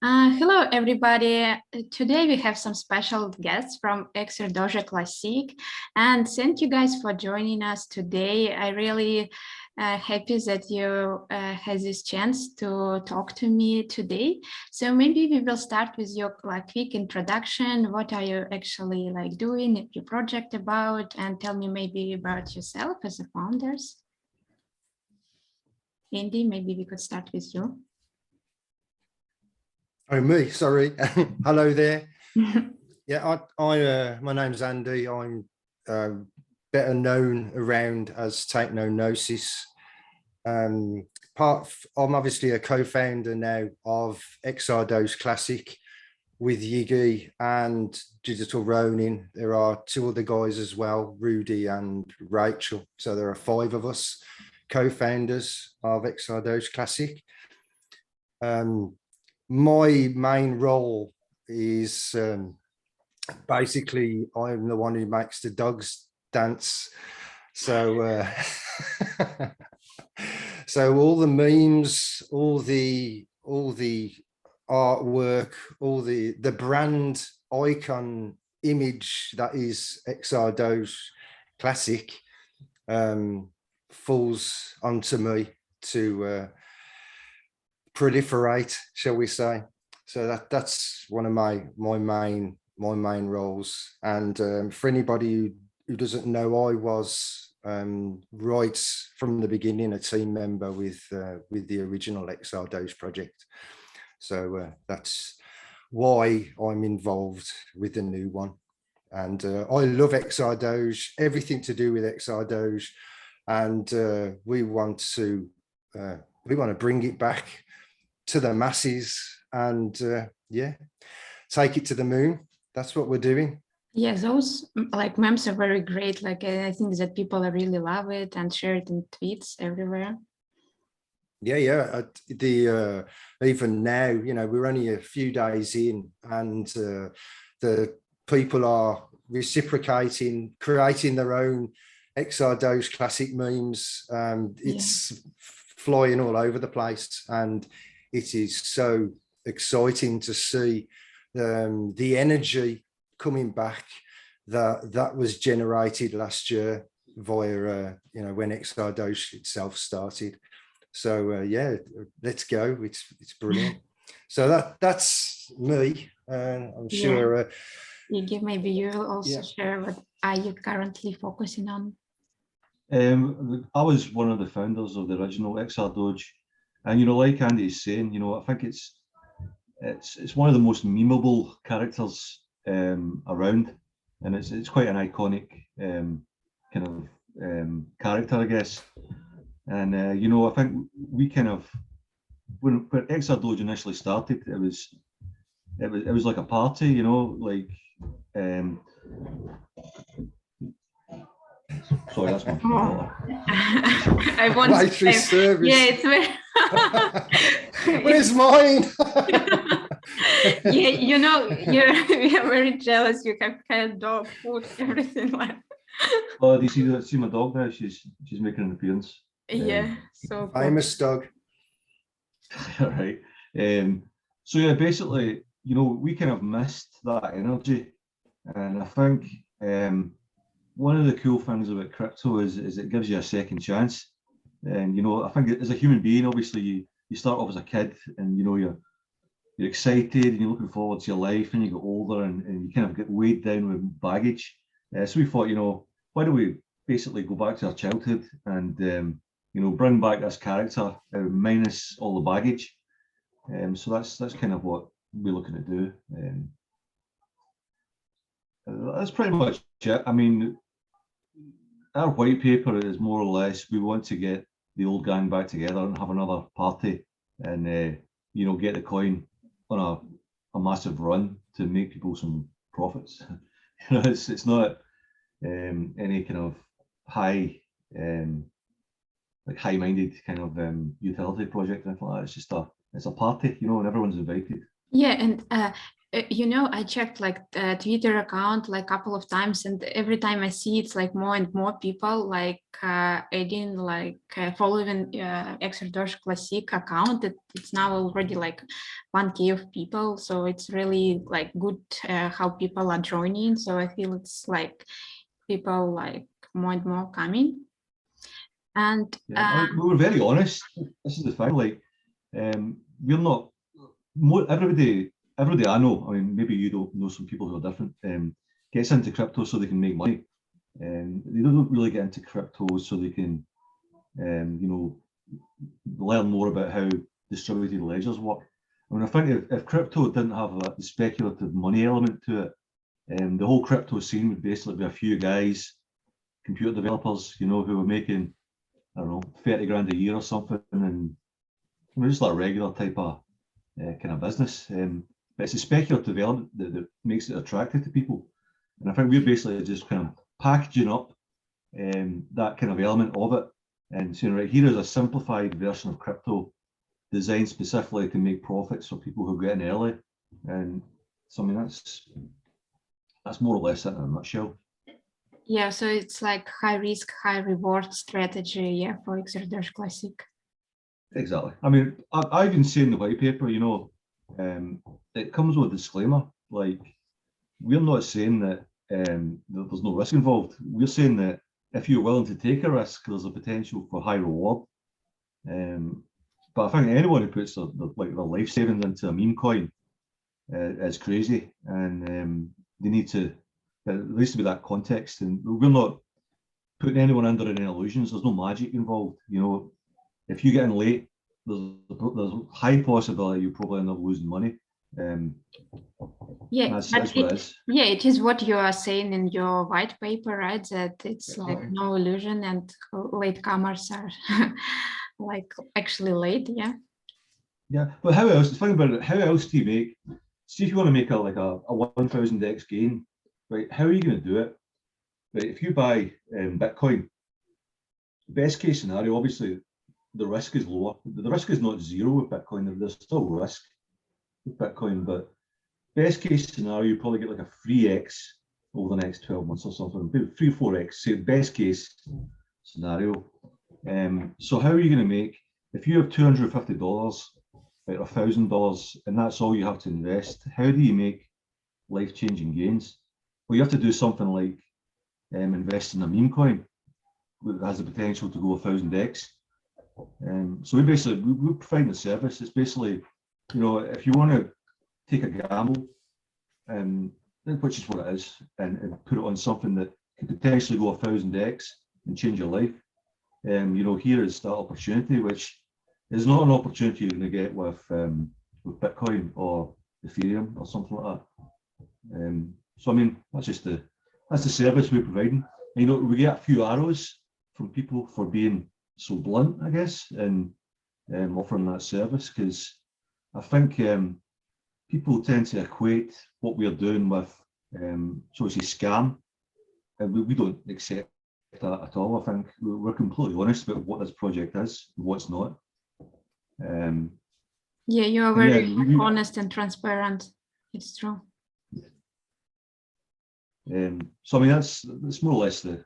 Hello, everybody. Today we have some special guests from XRdoge Classic, and thank you guys for joining us today. I really happy that you had this chance to talk to me today. So maybe we will start with your quick introduction. What are you actually doing, your project about, and tell me maybe about yourself as a founders. Andy, maybe we could start with you. Oh, me, sorry. Hello there. Yeah, my name's Andy. I'm better known around as Take No Gnosis. I'm obviously a co-founder now of XRdoge Classic with Yigi and Digital Ronin. There are two other guys as well, Rudy and Rachel. So there are 5 of us co-founders of XRdoge Classic. My main role is basically I'm the one who makes the dogs dance. So so all the memes, all the artwork, all the brand icon image that is XRdoge Classic falls onto me to proliferate, shall we say. So that's one of my main roles. And for anybody who doesn't know, I was right from the beginning a team member with the original XRdoge project. So that's why I'm involved with the new one. And I love XRdoge, everything to do with XRdoge, and we want to bring it back to the masses and yeah, take it to the moon. That's what we're doing. Yeah, those memes are very great. I think that people really love it and share it in tweets everywhere. Yeah. Even now, we're only a few days in, and the people are reciprocating, creating their own XRdoge Classic memes. It's flying all over the place, and it is so exciting to see the energy coming back that was generated last year via when XRdoge itself started. So yeah, let's go. It's brilliant. So that's me. I'm sure. Maybe you will also share what are you currently focusing on. I was one of the founders of the original XRdoge. And like Andy's saying, I think it's one of the most memeable characters around, and it's quite an iconic kind of character, I guess. And I think we kind of, when XRdoge initially started, it was like a party, sorry, that's my daughter. I want to service. Yeah, it's very where's mine? Yeah, we are very jealous. You have cat, dog, food, everything like. Oh, do you see my dog now? She's making an appearance. Yeah, so famous dog. All right. So yeah, basically, we kind of missed that energy, and I think one of the cool things about crypto is it gives you a second chance. And I think as a human being, obviously you start off as a kid, and you're excited and you're looking forward to your life, and you get older and you kind of get weighed down with baggage. So we thought, why don't we basically go back to our childhood and bring back this character minus all the baggage. So that's kind of what we're looking to do. That's pretty much it. I mean, our white paper is more or less, we want to get the old gang back together and have another party, and get the coin on a massive run to make people some profits. It's not any kind of high-minded kind of utility project or anything like that. It's a party, and everyone's invited. Yeah, and you know, I checked like the Twitter account like a couple of times, and every time I see it's like more and more people like adding like following XRdoge Classic account. It's now already like 1K of people, so it's really like good how people are joining. So I feel it's like people like more and more coming. And Yeah, we were very honest. This is the thing, like, we're not, everybody I know, I mean, maybe you don't know some people who are different, gets into crypto so they can make money. They don't really get into crypto so they can, you know, learn more about how distributed ledgers work. I mean, I think if crypto didn't have the speculative money element to it, the whole crypto scene would basically be a few guys, computer developers, you know, who were making, I don't know, 30 grand a year or something, and just like a regular type of kind of business. But it's a speculative element that makes it attractive to people. And I think we're basically just kind of packaging up that kind of element of it and saying, right, here is a simplified version of crypto designed specifically to make profits for people who get in early. And so, I mean, that's more or less it in a nutshell. yeah, so it's like high risk, high reward strategy, yeah, for XRdoge Classic. Exactly. I mean, I've been saying the white paper, you know, it comes with a disclaimer. Like, we're not saying that there's no risk involved. We're saying that if you're willing to take a risk, there's a potential for high reward. But I think anyone who puts their life savings into a meme coin is crazy, and they need to. There needs to be that context, and we're not putting anyone under any illusions. There's no magic involved. You know, if you get in late, there's a high possibility you probably end up losing money. Yeah, that's but what it is. Yeah, it is what you are saying in your white paper, right? That it's like no illusion and latecomers are like actually late, yeah. Yeah, but how else? Think about it. How else do you make? See, if you want to make a 1000x gain, right? How are you going to do it? Right, if you buy Bitcoin, best case scenario, obviously, the risk is lower. The risk is not zero with Bitcoin. There's still risk with Bitcoin, but best case scenario, you probably get like a 3x over the next 12 months or something, 3 or 4x. Say best case scenario. So how are you going to make, if you have $250 or $1,000 and that's all you have to invest, how do you make life-changing gains? Well, you have to do something like invest in a meme coin that has the potential to go 1000x. So we provide the service. It's basically, you know, if you want to take a gamble, which is what it is, and put it on something that could potentially go 1000x and change your life. You know, here is that opportunity, which is not an opportunity you're going to get with Bitcoin or Ethereum or something like that. So I mean, that's the service we're providing. And, you know, we get a few arrows from people for being so blunt, I guess, and offering that service, because I think people tend to equate what we're doing with, so to say, scam, and we don't accept that at all. I think we're completely honest about what this project is and what's not. Yeah, you are very honest and transparent. It's true. So I mean, that's more or less the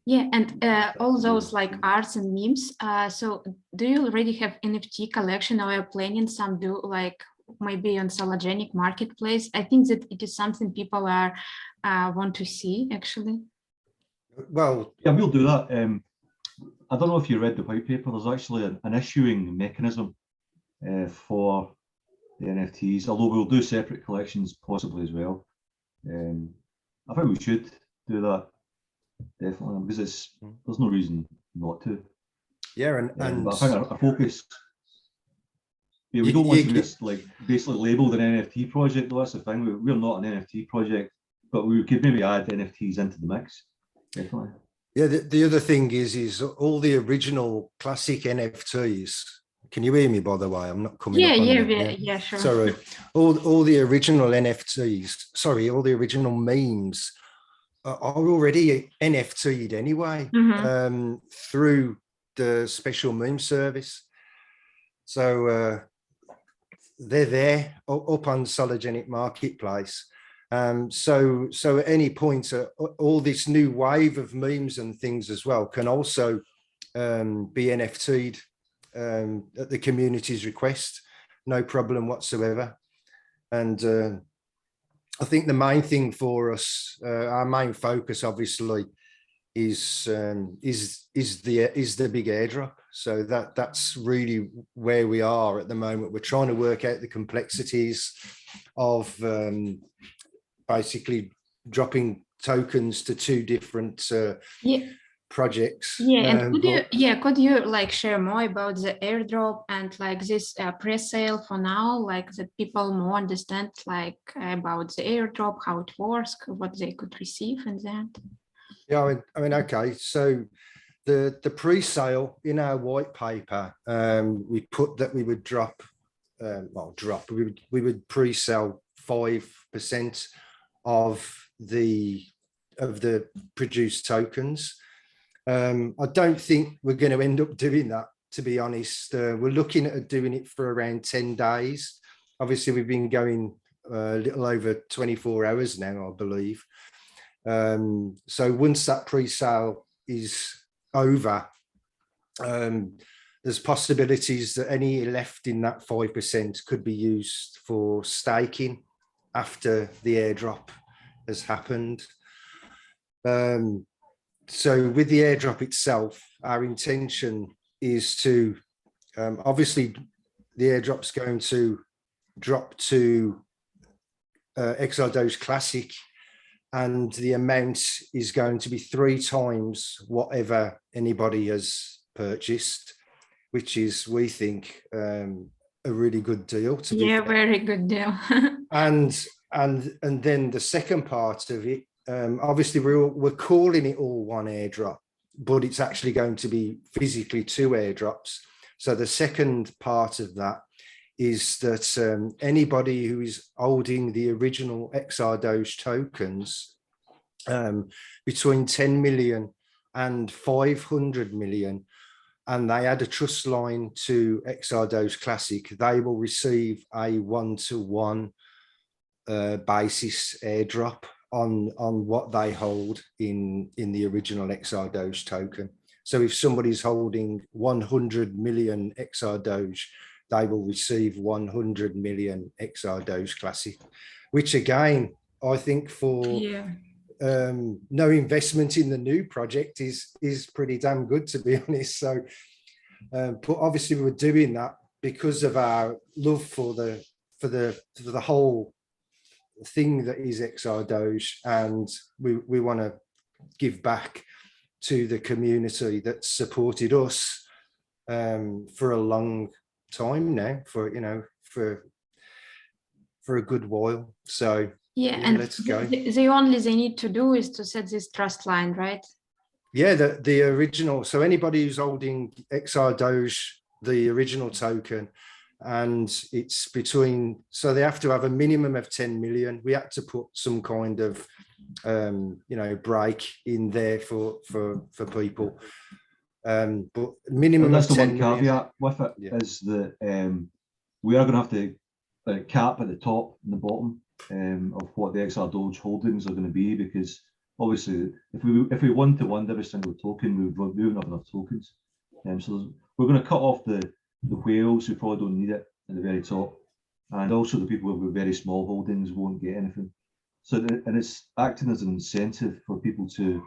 yeah, and all those like arts and memes. So do you already have NFT collection, or are you planning some do like maybe on SOLOGENIC marketplace? I think that it is something people are want to see actually. Well, yeah, we'll do that. I don't know if you read the white paper. There's actually an issuing mechanism for the NFTs, although we'll do separate collections possibly as well. I think we should do that definitely, because there's no reason not to. Yeah, and but I think our focus. Yeah, we don't want to be like basically labelled an NFT project. Though, that's the thing. We're not an NFT project, but we could maybe add NFTs into the mix. Definitely. Yeah, the other thing is all the original classic NFTs. Can you hear me, by the way? I'm not coming up on yeah, sure. Sorry. All the original NFTs, sorry, all the original memes are already NFT'd anyway, through the special meme service. So they're there up on SOLOGENIC Marketplace. So at any point, all this new wave of memes and things as well can also be NFT'd at the community's request, no problem whatsoever. And I think the main thing for us, our main focus, obviously, is the big airdrop. So that's really where we are at the moment. We're trying to work out the complexities of basically dropping tokens to two different projects. Yeah, and could you like share more about the airdrop and like this pre-sale for now, like that people more understand like about the airdrop, how it works, what they could receive in that? Yeah, I mean, okay. So the pre-sale in our white paper, we put that we would we would pre-sell 5% of the produced tokens. I don't think we're going to end up doing that, to be honest. We're looking at doing it for around 10 days. Obviously, we've been going a little over 24 hours now, I believe. So once that pre-sale is over, there's possibilities that any left in that 5% could be used for staking after the airdrop has happened. So with the airdrop itself, our intention is to, obviously the airdrop's going to drop to XRdoge Classic, and the amount is going to be 3 times whatever anybody has purchased, which is, we think, a really good deal. Yeah, very good deal. and then the second part of it, obviously we're calling it all one airdrop, but it's actually going to be physically 2 airdrops. So the second part of that is that anybody who is holding the original XRdoge tokens between 10 million and 500 million, and they add a trust line to XRdoge Classic, they will receive a 1-to-1 basis airdrop on what they hold in the original XRdoge token. So if somebody's holding 100 million XRdoge, they will receive 100 million XRdoge Classic, which again, I think for no investment in the new project is pretty damn good, to be honest. So, but obviously we're doing that because of our love for the whole thing that is XRdoge, and we want to give back to the community that supported us for a long time now, for a good while. So yeah, and let's go. The only they need to do is to set this trust line, right? Yeah, the original. So anybody who's holding XRdoge, the original token, and it's between, so they have to have a minimum of 10 million. We had to put some kind of break in there for people, but minimum that's of 10 the one caveat with it, is that we are going to have to cap at the top and the bottom of what the XRdoge holdings are going to be, because obviously if we one-to-one every single token, we won't have enough tokens. So we're going to cut off the whales who probably don't need it at the very top, and also the people with very small holdings won't get anything. So and it's acting as an incentive for people to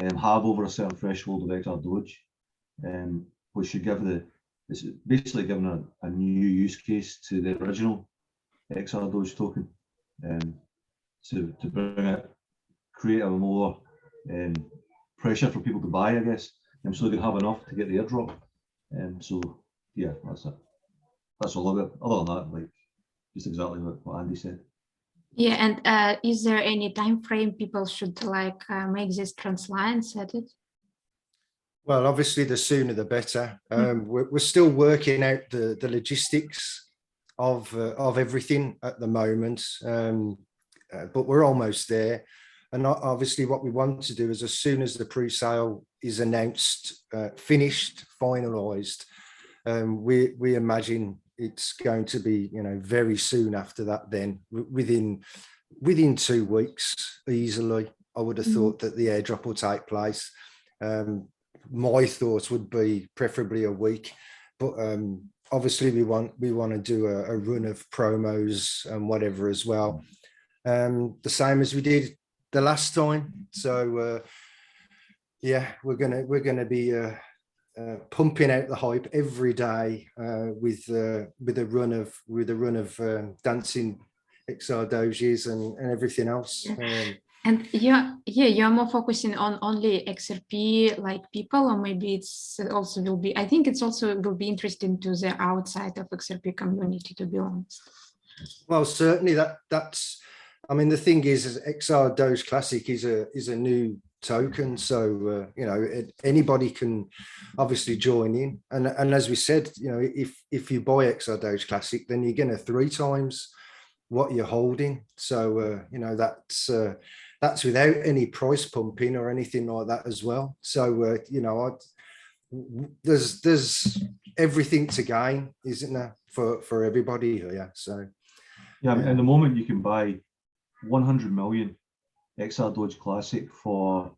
have over a certain threshold of XRdoge, which should give it's basically giving a new use case to the original XRdoge token, to bring it, create a more pressure for people to buy, I guess, so they can have enough to get the airdrop. So yeah, that's it. That's all of it. Other than that, like just exactly what Andy said. Yeah, and is there any time frame people should like make this Trustline set it? Well, obviously, the sooner the better. We're still working out the logistics of everything at the moment, but we're almost there. And obviously, what we want to do is, as soon as the pre-sale is announced, finished, finalised, we imagine it's going to be, you know, very soon after that. Then within 2 weeks, easily, I would have thought that the airdrop will take place. My thoughts would be preferably a week, but obviously we want to do a run of promos and whatever as well, the same as we did the last time. So yeah, we're gonna be pumping out the hype every day with a run of dancing XRdoges and everything else. And you're more focusing on only XRP like people, or maybe it's also will be, I think it's also will be interesting to the outside of XRP community, to be honest. Well, certainly that's, I mean, the thing is XRdoge Classic is a new token, so you know, anybody can obviously join in, and as we said, you know, if you buy XRdoge Classic, then you're going to 3 times what you're holding. So you know, that's without any price pumping or anything like that as well. So you know, there's everything to gain, isn't there, for everybody here? Yeah. So yeah, at the moment you can buy 100 million XRdoge Classic for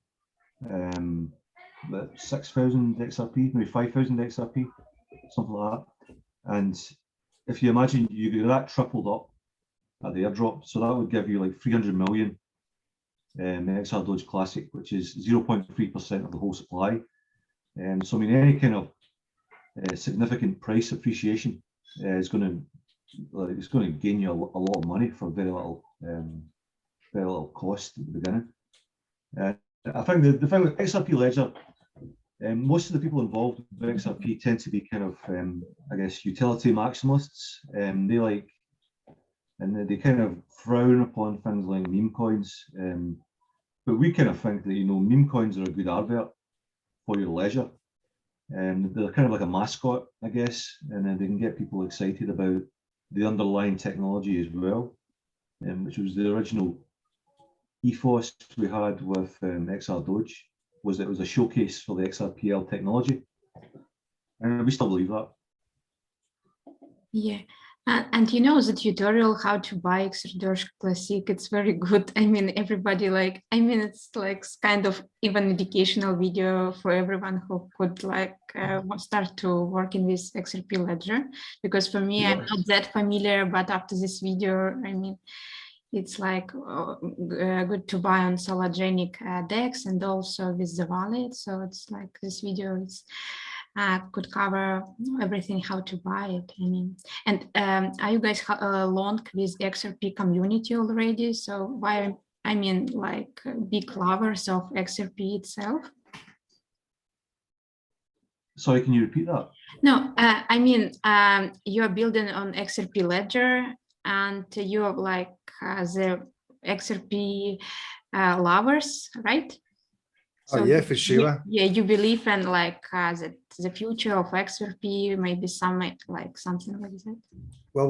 6,000 XRP, maybe 5,000 XRP, something like that. And if you imagine you get that tripled up at the airdrop, so that would give you like 300 million XRdoge Classic, which is 0.3% of the whole supply. So I mean, any kind of significant price appreciation is going to gain you a lot of money for very little cost at the beginning. I think the thing with XRP Ledger, most of the people involved with XRP tend to be kind of, I guess, utility maximalists. They like, and they kind of frown upon things like meme coins. But we kind of think that, you know, meme coins are a good advert for your ledger. They're kind of like a mascot, I guess, and then they can get people excited about the underlying technology as well, which was the original ethos we had with XRdoge, was it was a showcase for the XRPL technology, and we still believe that. Yeah, and you know, the tutorial how to buy XRdoge Classic, it's very good. I mean, everybody like, I mean, it's like kind of even educational video for everyone who could like start to working with XRP Ledger, because for me, I'm not that familiar, but after this video, I mean, it's like good to buy on SOLOGENIC DEX and also with the wallet. So it's like this video is could cover everything how to buy it. I mean, and are you guys long with XRP community already? So why, I mean, like big lovers of XRP itself? Sorry, can you repeat that? No, I mean, you're building on XRP Ledger, and you're like the XRP lovers, right? So, oh yeah, for sure. Yeah, you believe in like the future of XRP, maybe some like something like that. Well,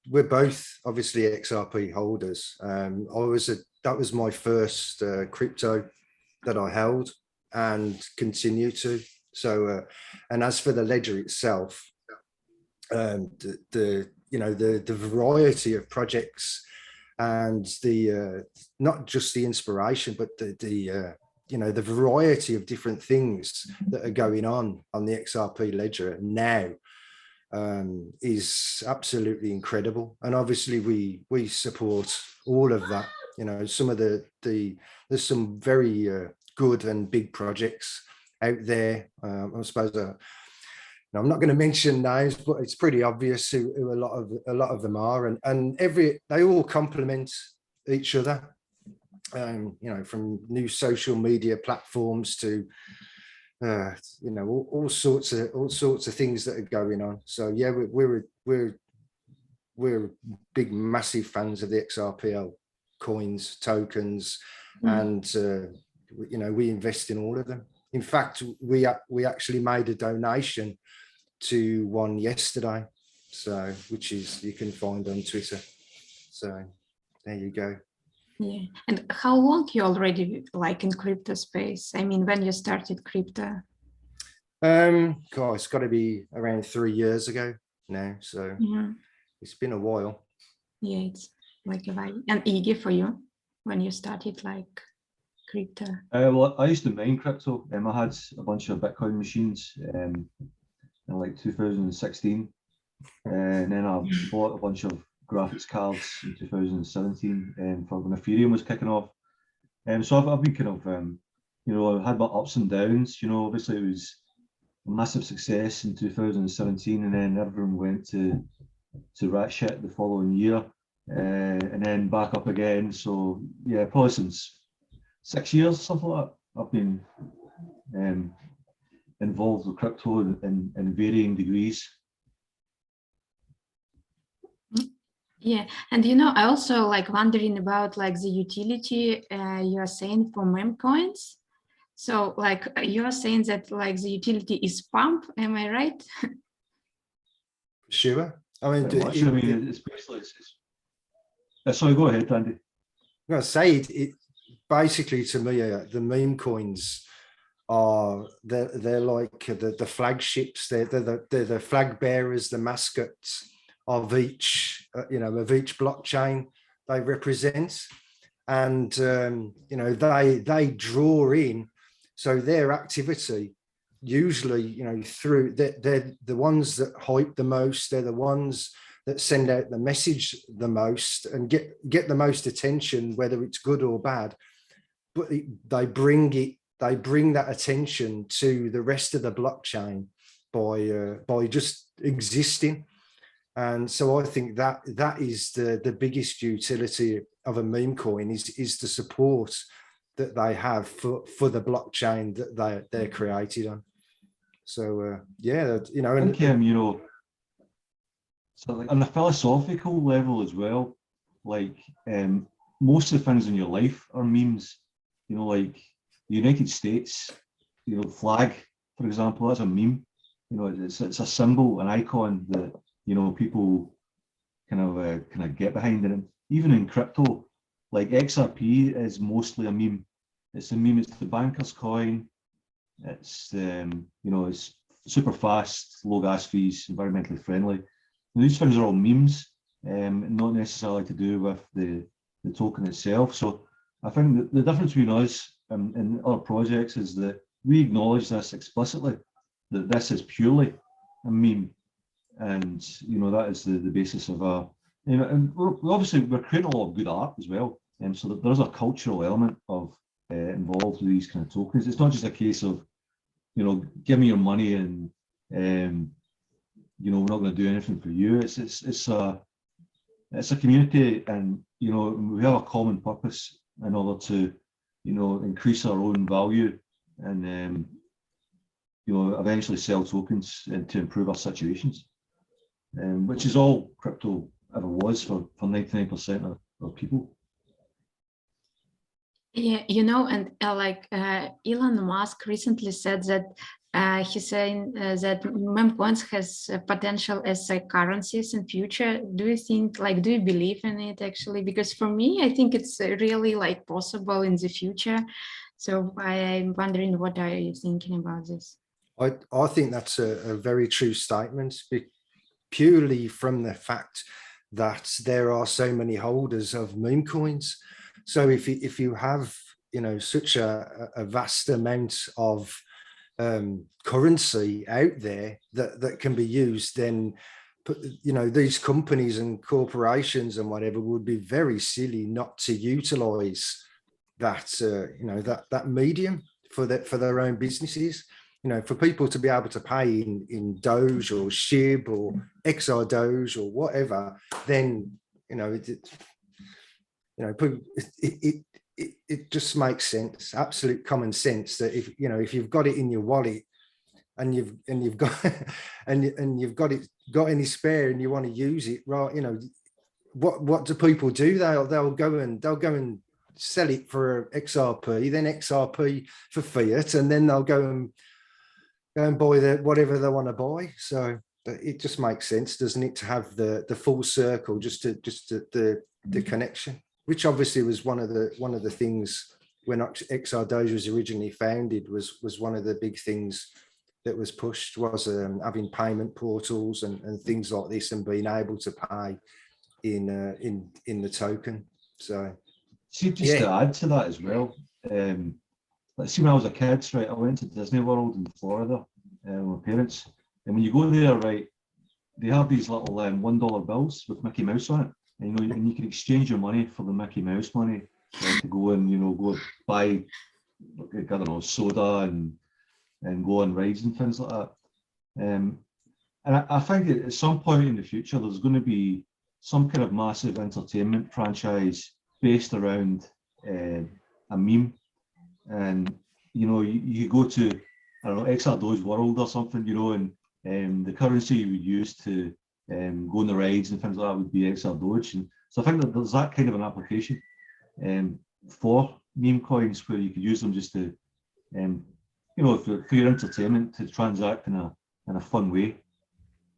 we're both obviously XRP holders. That was my first crypto that I held and continue to. So, and as for the ledger itself, the variety of projects and the not just the inspiration, but the variety of different things that are going on the XRP ledger now is absolutely incredible. And obviously we support all of that. You know, some of there's some very good and big projects out there. I suppose I'm not going to mention names, but it's pretty obvious who a lot of them are, and they all complement each other. You know, from new social media platforms to you know, all sorts of things that are going on. So yeah, we're big, massive fans of the XRPL coins, tokens, and you know, we invest in all of them. In fact, we actually made a donation to one yesterday, so which is you can find on Twitter. So there you go. Yeah, and how long you already like in crypto space? I mean, when you started crypto? God, it's got to be around 3 years ago now, so Yeah, it's been a while. yeah, it's like a very and eager for you when you started like crypto. Well, I used to mine crypto. I had a bunch of Bitcoin machines in like 2016, and then I bought a bunch of graphics cards in 2017 for when Ethereum was kicking off. So I've been kind of, you know, I've had my ups and downs. You know, obviously it was a massive success in 2017, and then everyone went to rat shit the following year, and then back up again. So yeah, probably since 6 years, something like that, I've been involved with crypto in varying degrees. Yeah, and you know, I also like wondering about like the utility you are saying for Memecoins. So like you are saying that like the utility is pump, am I right? Sure. I mean, I mean, it's basically. Sorry, go ahead, Andy. I say it basically to me, the meme coins are they're like the flagships. They're the flag bearers, the mascots of each of each blockchain they represent, and you know they draw in. So their activity usually, through they're the ones that hype the most. They're the ones that send out the message the most and get the most attention, whether it's good or bad. But they bring that attention to the rest of the blockchain by just existing. And so I think that is the biggest utility of a meme coin is the support that they have for the blockchain that they're created on. So yeah, I think, so like on a philosophical level as well, like most of the things in your life are memes. Like the United States, flag, for example, that's a meme. It's a symbol, an icon that people kind of get behind. And even in crypto, like XRP is mostly a meme. It's a meme. It's the banker's coin. It's it's super fast, low gas fees, environmentally friendly. And these things are all memes, not necessarily to do with the token itself. So I think that the difference between us and other projects is that we acknowledge this explicitly, that this is purely a meme, and that is the basis of our. And we're creating a lot of good art as well, and so there's a cultural element of involved with these kind of tokens. It's not just a case of give me your money and we're not going to do anything for you. It's a community, and we have a common purpose in order to increase our own value and eventually sell tokens and to improve our situations, which is all crypto ever was for 99% of people. Yeah, and Elon Musk recently said that he's saying that Memecoins has potential as currencies in future. Do you think, do you believe in it actually? Because for me, I think it's really possible in the future. So I'm wondering, what are you thinking about this? I think that's a very true statement, purely from the fact that there are so many holders of meme coins. So if you have such a vast amount of currency out there that can be used, then these companies and corporations and whatever would be very silly not to utilize that that medium for their own businesses. For people to be able to pay in Doge or SHIB or XRdoge or whatever, then it just makes sense, absolute common sense, that if you've got it in your wallet and you've got got any spare and you want to use it, right? What do people do? They'll go and sell it for XRP, then XRP for fiat, and then they'll go and buy whatever they want to buy. So it just makes sense, doesn't it, to have the full circle, just the connection, which obviously was one of the things when XRdoge was originally founded, was one of the big things that was pushed was having payment portals and things like this, and being able to pay in the token. So see, just to add to that as well, let's see, when I was a kid, right, I went to Disney World in Florida with my parents, and when you go there, right, they have these little $1 bills with Mickey Mouse on it, and and you can exchange your money for the Mickey Mouse money to go and go buy, I don't know, soda and go on rides and things like that. And I think at some point in the future, there's going to be some kind of massive entertainment franchise based around a meme. And, you go to, I don't know, XRdoge World or something, and the currency you would use to go on the rides and things like that would be XRdoge. And so I think that there's that kind of an application for meme coins, where you could use them just to, for your entertainment, to transact in a fun way,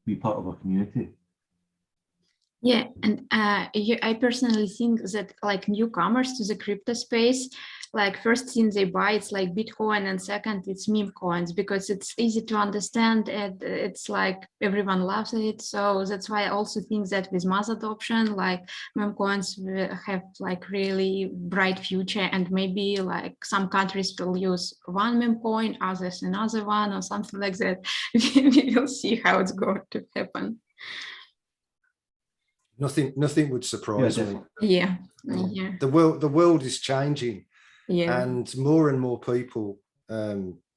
be part of a community. Yeah, and I personally think that like newcomers to the crypto space, like first thing they buy, it's like Bitcoin, and second it's meme coins, because it's easy to understand and it's like everyone loves it. So that's why I also think that with mass adoption, like meme coins have like really bright future, and maybe like some countries will use one meme coin, others another one, or something like that. We will see how it's going to happen. Nothing would surprise me. Yeah. The world is changing, and more people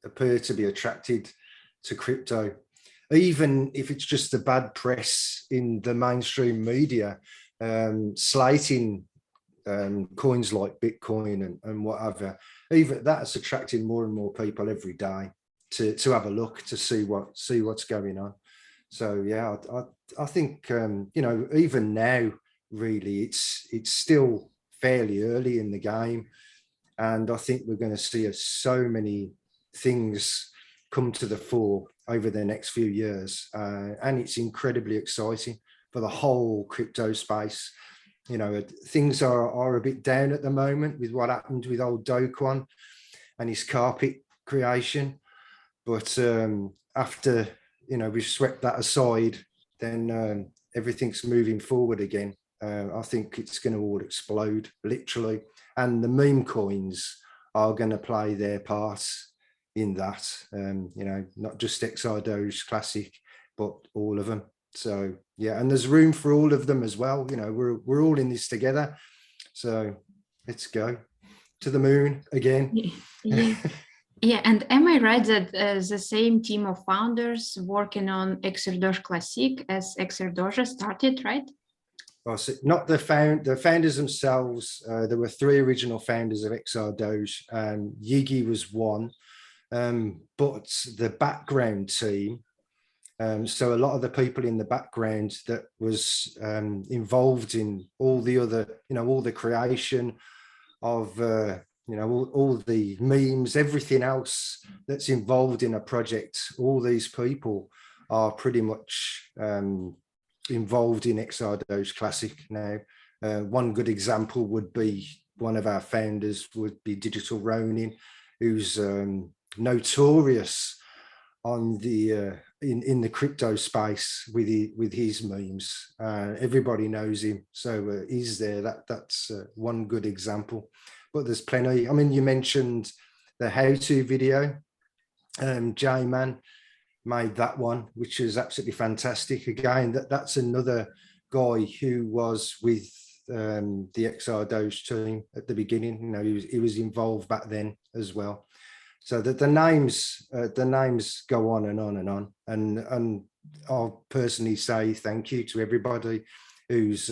appear to be attracted to crypto, even if it's just the bad press in the mainstream media, slating coins like Bitcoin and whatever. Even that's attracting more and more people every day to have a look, to see what's going on. So yeah, I think even now, really, it's still fairly early in the game, and I think we're going to see so many things come to the fore over the next few years, and it's incredibly exciting for the whole crypto space. Things are a bit down at the moment with what happened with old Do Kwon and his carpet creation, but after we've swept that aside, then everything's moving forward again. I think it's going to all explode, literally, and the meme coins are going to play their part in that. Not just XRdoge Classic, but all of them. So yeah, and there's room for all of them as well. We're all in this together. So let's go to the moon again. Yeah. Yeah, and am I right that the same team of founders working on XRdoge Classic as XRdoge started, right? Well, so not the founders themselves. There were 3 original founders of XRdoge. Yigi was one, but the background team. So a lot of the people in the background that was involved in all the other, all the creation of all the memes, everything else that's involved in a project, all these people are pretty much involved in XRdoge Classic now. One good example would be, one of our founders would be Digital Ronin, who's notorious on the in the crypto space with his memes. Everybody knows him, so he's there. That's one good example. But there's plenty. I mean, you mentioned the how-to video. J-Man made that one, which is absolutely fantastic. Again, that's another guy who was with the XRdoge team at the beginning. He was involved back then as well. So that the names go on and on and on. And I'll personally say thank you to everybody who's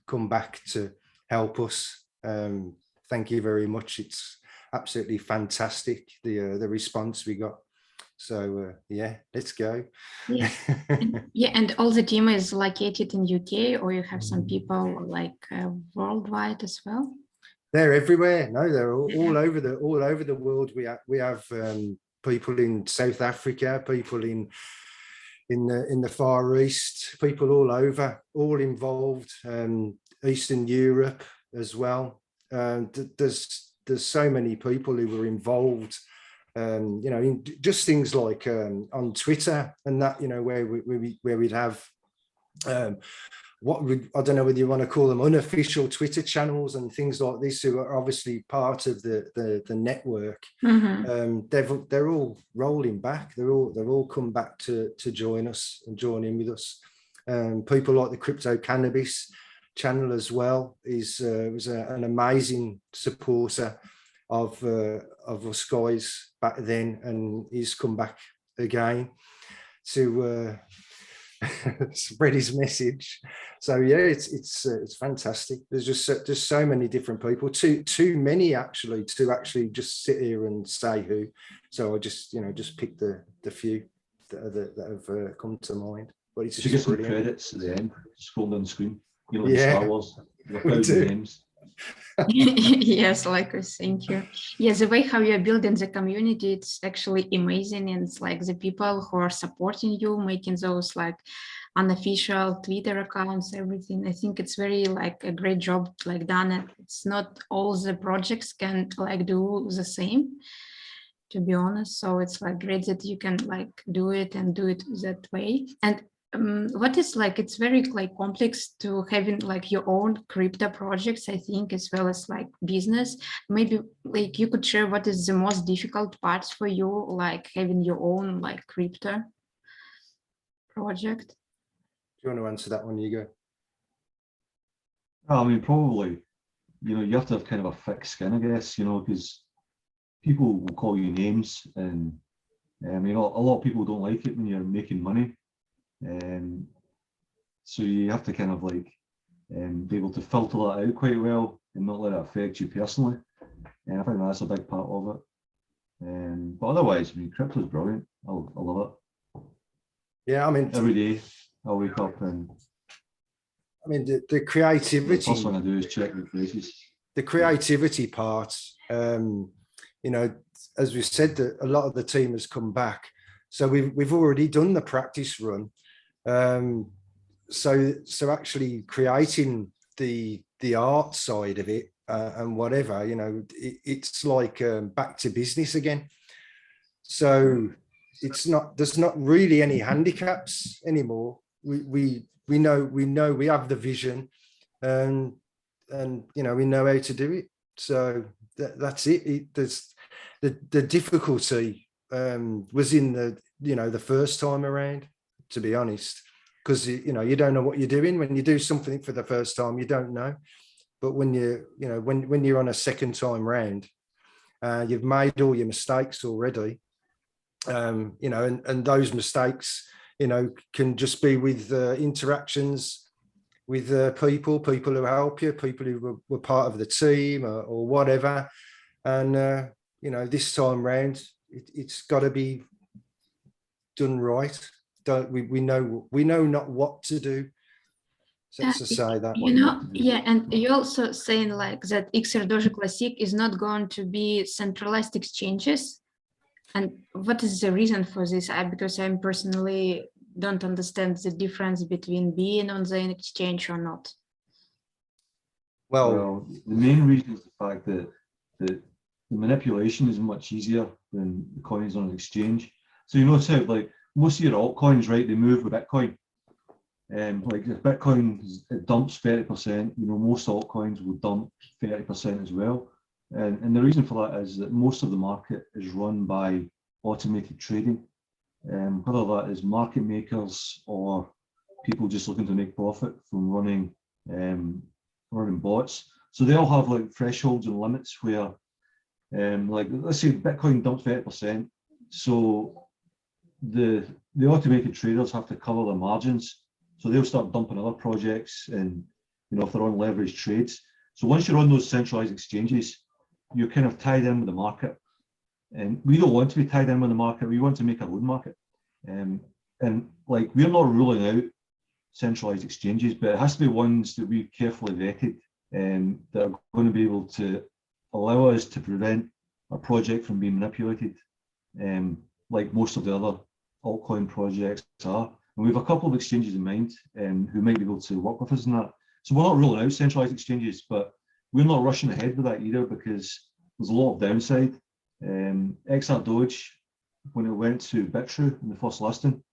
come back to help us. Thank you very much. It's absolutely fantastic, the response we got. So yeah, let's go. Yeah. Yeah, and all the team is located in UK, or you have some people like worldwide as well? They're everywhere. No, they're all over the world. We have people in South Africa, people in the Far East, people all over, all involved. Eastern Europe as well. There's so many people who were involved You know, just things like on Twitter and that, you know, where we'd have I don't know whether you want to call them unofficial Twitter channels and things like this, who are obviously part of the network. They're all rolling back. They're all come back to join us and join in with us. People like the Crypto Cannabis channel as well was an amazing supporter of us guys back then, and he's come back again to spread his message. So yeah, it's fantastic. There's just so many different people, too many actually to just sit here and say who. So I just picked the few that have come to mind. But it's just some credits at the end. Scroll down the screen. You know, yeah, Star Wars. Names. Yes, Lucas, thank you. Yeah, the way how you're building the community, it's actually amazing. And it's like the people who are supporting you, making those like unofficial Twitter accounts, everything. I think it's very like a great job like done. It's not all the projects can like do the same, to be honest. So it's like great that you can like do it that way. And what is like, it's very like complex to having like your own crypto projects, I think, as well as like business. Maybe like you could share what is the most difficult parts for you, like having your own like crypto project. Do you want to answer that one, Hugo? I mean, probably, you know, you have to have kind of a thick skin, I guess, you know, because people will call you names, and I mean, a lot of people don't like it when you're making money. So you have to kind of like be able to filter that out quite well and not let it affect you personally. And I think that's a big part of it. But otherwise, I mean, crypto is brilliant. I love it. Yeah, I mean, every day I wake up and I mean the creativity. The first thing I do is check the prices. The creativity part, you know, as we said, that a lot of the team has come back. So we've already done the practice run. So actually creating the art side of it and whatever, you know, it's like back to business again. So there's not really any handicaps anymore. We know we have the vision, and you know, we know how to do it. So that's it. There's the difficulty was in the first time around, to be honest, because you know, you don't know what you're doing when you do something for the first time. You don't know, but when when you're on a second time round, you've made all your mistakes already. You know, and those mistakes, you know, can just be with interactions with people who help you, people who were part of the team or whatever. And you know, this time round, it's got to be done right. We know not what to do. So to say that, you know, yeah, and you also saying like that XRdoge Classic is not going to be centralized exchanges. And what is the reason for this? Because I personally don't understand the difference between being on the exchange or not. Well, the main reason is the fact that the manipulation is much easier than the coins on an exchange. So you notice how like most of your altcoins, right, they move with Bitcoin. Like if Bitcoin dumps 30%, you know, most altcoins will dump 30% as well. And the reason for that is that most of the market is run by automated trading. Whether that is market makers or people just looking to make profit from running bots. So they all have like thresholds and limits where, like let's say Bitcoin dumps 30%. So the automated traders have to cover their margins. So they'll start dumping other projects, and you know, if they're on leveraged trades. So once you're on those centralized exchanges, you're kind of tied in with the market, and we don't want to be tied in with the market. We want to make our own market, and like we're not ruling out centralized exchanges, but it has to be ones that we've carefully vetted and that are going to be able to allow us to prevent our project from being manipulated, like most of the other altcoin projects are. And we have a couple of exchanges in mind who might be able to work with us in that. So we're not ruling out centralized exchanges, but we're not rushing ahead with that either, because there's a lot of downside. XRdoge, when it went to BitTrue in the first listing,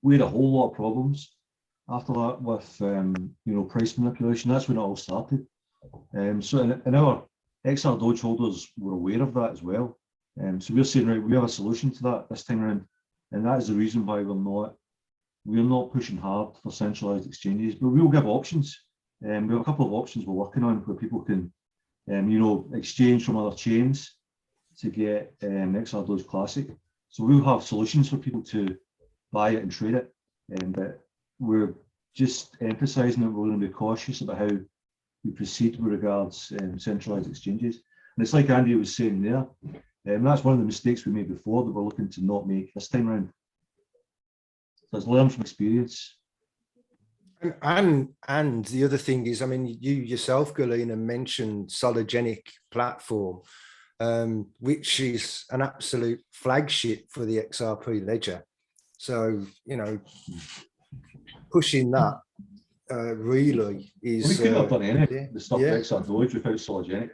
we had a whole lot of problems after that with you know, price manipulation. That's when it all started. So in our XRdoge holders were aware of that as well. So we're saying, right, we have a solution to that this time around, and that is the reason why we're not pushing hard for centralized exchanges, but we will give options. We have a couple of options we're working on where people can, you know, exchange from other chains to get XRdoge Classic. So we'll have solutions for people to buy it and trade it, but we're just emphasising that we're going to be cautious about how we proceed with regards centralised exchanges. And it's like Andy was saying there, that's one of the mistakes we made before that we're looking to not make this time around. So it's learn from experience. And the other thing is, I mean, you yourself, Galina, mentioned SOLOGENIC platform, which is an absolute flagship for the XRP ledger. So, you know, pushing that really is. We could have done anything, the stuff with XRdoge without SOLOGENIC.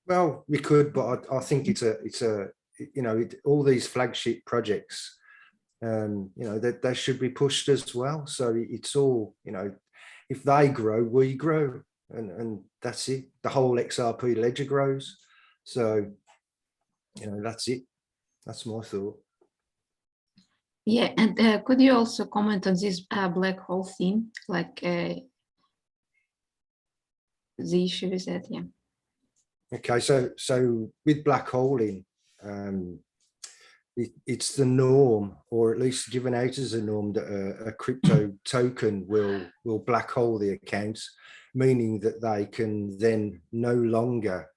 Well, we could, but I think it's a you know, all these flagship projects, you know, that they should be pushed as well. So it's all, you know, if they grow, we grow, and that's it. The whole XRP ledger grows. So, you know, that's it. That's my thought. Yeah, and could you also comment on this black hole theme, like the issue with that? Yeah. Okay, so with blackholing, it's the norm, or at least given out as a norm, that a crypto token will black hole the accounts, meaning that they can then no longer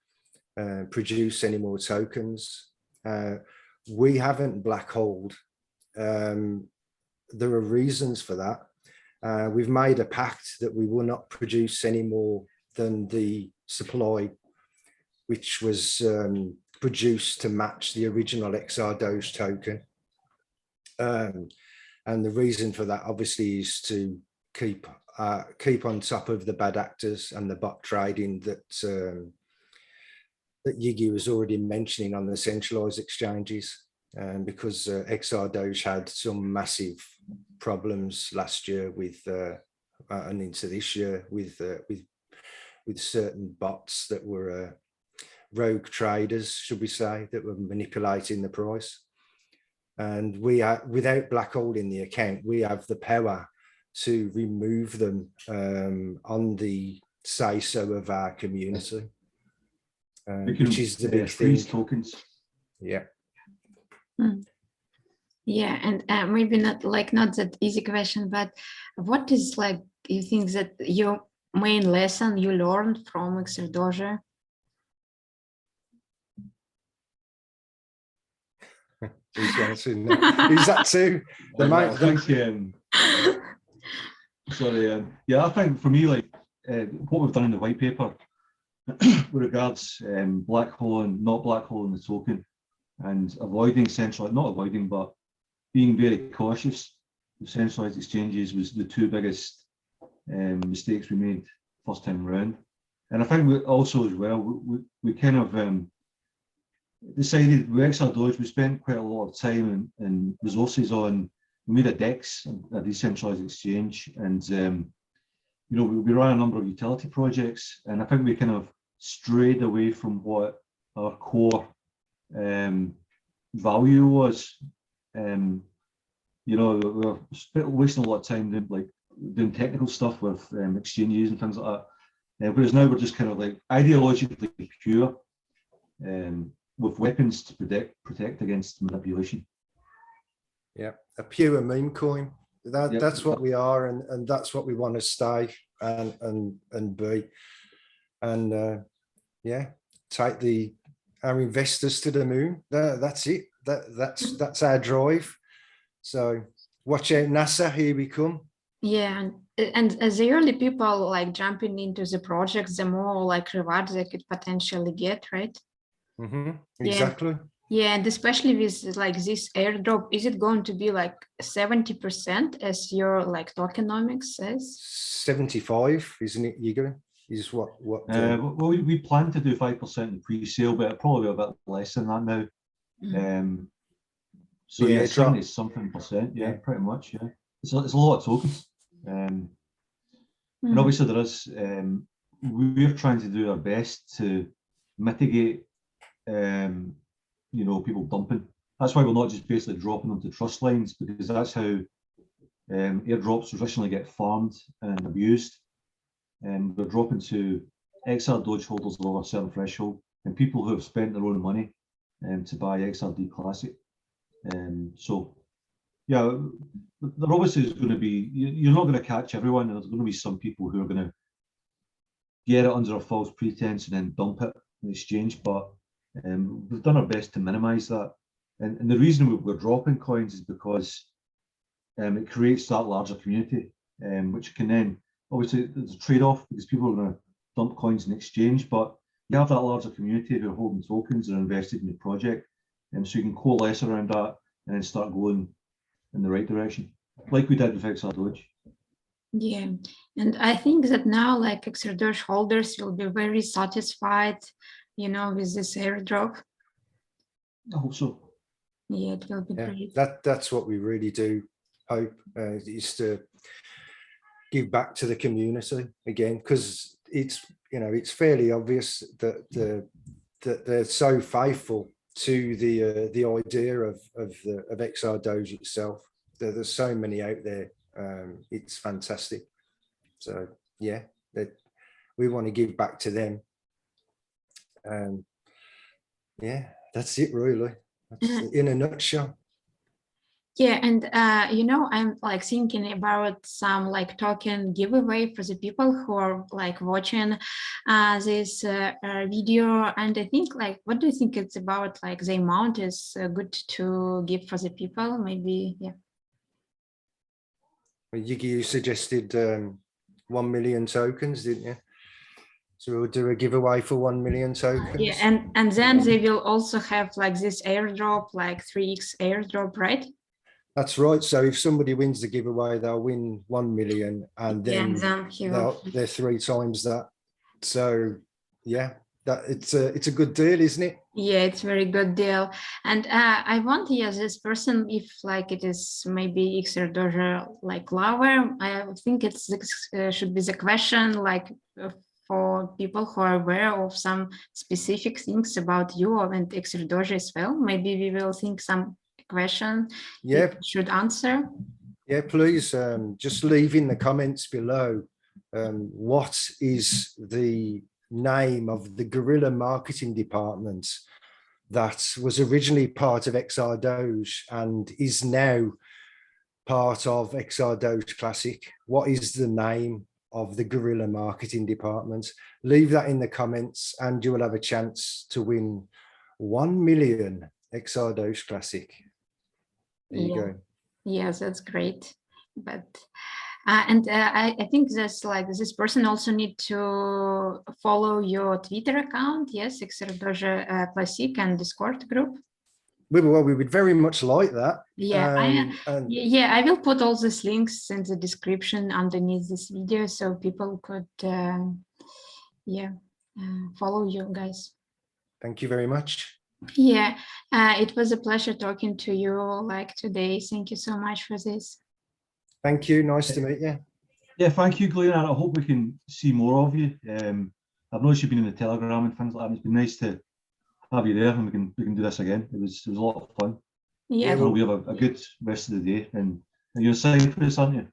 produce any more tokens. We haven't black holed. There are reasons for that. We've made a pact that we will not produce any more than the supply, which was produced to match the original XRdoge token. And the reason for that obviously is to keep on top of the bad actors and the bot trading that Yigi was already mentioning on the centralized exchanges, because XRdoge had some massive problems last year with and into this year with certain bots that were rogue traders, should we say, that were manipulating the price. And we are, without blackholing the account, we have the power to remove them on the say-so of our community, which is the big thing. Tokens. Yeah. Yeah, and maybe not that easy question, but what is, like, you think that your main lesson you learned from XRdoge? Who's answering that? Is that too? Yeah, I think for me, like what we've done in the white paper with regards blackholing, not blackholing the token, and avoiding not avoiding, but being very cautious with centralized exchanges was the two biggest mistakes we made first time around. And I think we also as well, we kind of decided with XRdoge, we spent quite a lot of time and resources on, we made a DEX, a decentralized exchange, and you know, we ran a number of utility projects, and I think we kind of strayed away from what our core value was. You know, we were wasting a lot of time doing technical stuff with exchanges and things like that. Whereas now we're just kind of like ideologically pure, with weapons to protect against manipulation. Yeah, a pure meme coin. That's what we are, and that's what we want to stay and be. And yeah, take our investors to the moon. That's it. That's our drive. So watch out, NASA, here we come. Yeah, and as the early people like jumping into the projects, the more like rewards they could potentially get, right? Mm-hmm. Exactly. Yeah, and especially with like this airdrop, is it going to be like 70% as your like tokenomics says? 75, isn't it, Igor? is what well, we plan to do 5% in the pre-sale, but it'll probably be a bit less than that now. So the yeah, airdrop. 70-something%, yeah, Yeah. pretty much, yeah. It's a lot of tokens. And obviously there is, we're trying to do our best to mitigate, you know, people dumping. That's why we're not just basically dropping them to trust lines, because that's how airdrops traditionally get farmed and abused. And we're dropping to XRdoge holders over a certain threshold and people who have spent their own money to buy XRD Classic. So yeah, there obviously is going to be, you're not going to catch everyone, and there's going to be some people who are going to get it under a false pretense and then dump it in exchange, but we've done our best to minimize that. And the reason we're dropping coins is because it creates that larger community, which can then, obviously there's a trade-off because people are going to dump coins in exchange, but you have that larger community who are holding tokens and are invested in your project, and so you can coalesce around that and then start going in the right direction, like we did with XRdoge. Yeah, and I think that now, like, XRdoge holders will be very satisfied, you know, with this airdrop. I hope so. Yeah, it will be great. That's what we really do hope, is to give back to the community again, because it's, you know, it's fairly obvious that they're so faithful to the idea of XRdoge itself. There's so many out there. It's fantastic. So yeah, we want to give back to them. Yeah, that's it really. That's in a nutshell. Yeah, and you know, I'm like thinking about some like token giveaway for the people who are like watching this video, and I think, like, what do you think it's about? Like, the amount is good to give for the people, maybe? Yeah. You suggested 1 million tokens, didn't you? So we'll do a giveaway for 1 million tokens. Yeah, and then they will also have like this airdrop, like 3x airdrop, right? That's right. So if somebody wins the giveaway, they'll win 1 million, and then they're 3 times that. So yeah, that it's a good deal, isn't it? Yeah, it's a very good deal. And I want to ask this person if like it is maybe XRdoge like lover. I think it's should be the question like for people who are aware of some specific things about you and XRdoge as well. Maybe we will think some question should answer. Yeah, please just leave in the comments below what is the name of the guerrilla marketing department that was originally part of XRdoge and is now part of XRdoge Classic. What is the name of the guerrilla marketing department? Leave that in the comments and you will have a chance to win 1 million XRdoge Classic. There you go. Yes, that's great. But I think that's like this person also need to follow your Twitter account. Yes, XRdoge Classic and Discord group. Well, we would very much like that. Yeah, I will put all these links in the description underneath this video so people could follow you guys. Thank you very much. Yeah, it was a pleasure talking to you like today. Thank you so much for this. Thank you. Nice to meet you. Yeah, thank you, Glenn. I hope we can see more of you. I've noticed you've been in the Telegram and things like that. It's been nice to have you there, and we can do this again. It was a lot of fun. Yeah, we have a good rest of the day, and you're in Cyprus, aren't you?